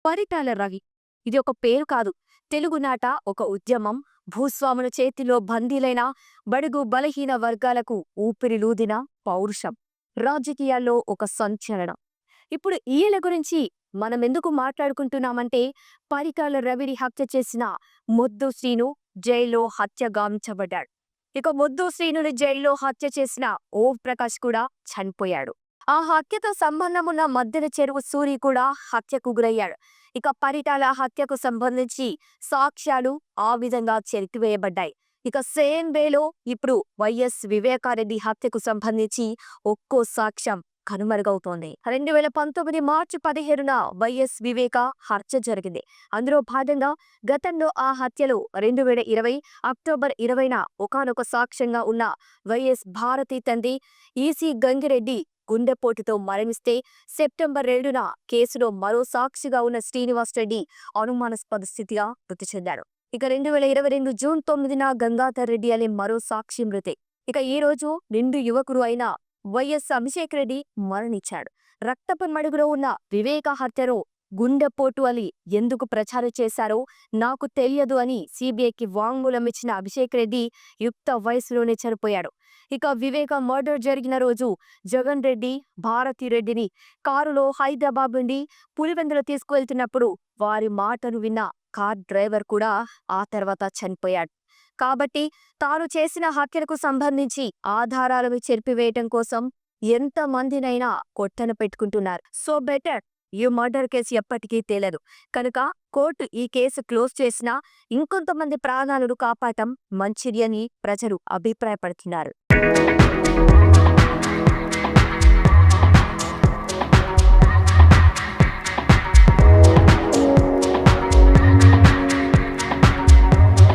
పరిటాల రవి ఇది ఒక పేరు కాదు. తెలుగునాట ఒక ఉద్యమం. భూస్వాముల చేతిలో బందీలైన బడుగు బలహీన వర్గాలకు ఊపిరిలూదిన పౌరుషం. రాజకీయాల్లో ఒక సంచలనం. ఇప్పుడు ఈయన గురించి మనమెందుకు మాట్లాడుకుంటున్నామంటే, పరిటాల రవిని హత్య చేసిన మొద్దు శ్రీను జైల్లో హత్య గావించబడ్డాడు. ఇక మొద్దు శ్రీనుని జైల్లో హత్య చేసిన ఓం ప్రకాష్ కూడా చనిపోయాడు. ఆ హత్యతో సంబంధమున్న మద్దెల చెరువు సూరి కూడా హత్యకు గురయ్యాడు. ఇక పరిటాల హత్యకు సంబంధించి సాక్ష్యాలు ఆ విధంగా చెరిపివేయబడ్డాయి. ఇక సేమ్ వేలో ఇప్పుడు వైఎస్ వివేకారెడ్డి హత్యకు సంబంధించి ఒక్కో సాక్ష్యం కనుమరుగవుతోంది. 2019 మార్చి 17న వైఎస్ వివేక హత్య జరిగింది. అందులో భాగంగా గతంలో ఆ హత్యలో 2020 అక్టోబర్ 20న ఒకానొక సాక్ష్యంగా ఉన్న వైఎస్ భారతి తండ్రి ఈసీ గంగిరెడ్డి గుండెపోటుతో మరణిస్తే, సెప్టెంబర్ 2న కేసులో మరో సాక్షిగా ఉన్న శ్రీనివాస్ రెడ్డి అనుమానాస్పద స్థితిగా మృతి చెందాడు. ఇక 2022 జూన్ 9న గంగాధర్ రెడ్డి అనే మరో సాక్షి మృతి. ఇక ఈ రోజు నిండు యువకుడు అయిన వైఎస్ అభిషేక్ రెడ్డి మరణించాడు. రక్తపు మడుగులో ఉన్న వివేక హత్యలో గుండెపోటు అని ఎందుకు ప్రచారం చేశారో నాకు తెలియదు అని సిబిఐకి వాంగ్మూలం ఇచ్చిన అభిషేక్ రెడ్డి యుక్త వయసులోనే చనిపోయాడు. ఇక వివేక మర్డర్ జరిగిన రోజు జగన్ రెడ్డి భారతి రెడ్డిని కారులో హైదరాబాద్ నుండి పులివెందుల తీసుకువెళ్తున్నప్పుడు వారి మాటను విన్న కార్ డ్రైవర్ కూడా ఆ తర్వాత చనిపోయాడు. కాబట్టి తాను చేసిన హత్యలకు సంబంధించి ఆధారాలను చెరిపివేయటం కోసం ఎంతమందినైనా కొట్టన పెట్టుకుంటున్నారు. సో బెటర్ ఈ మర్డర్ కేసు ఎప్పటికీ తేలదు కనుక కోర్టు ఈ కేసు క్లోజ్ చేసినా ఇంకొంతమంది ప్రాణాలను కాపాడటం మంచిది అని ప్రజలు అభిప్రాయపడుతున్నారు.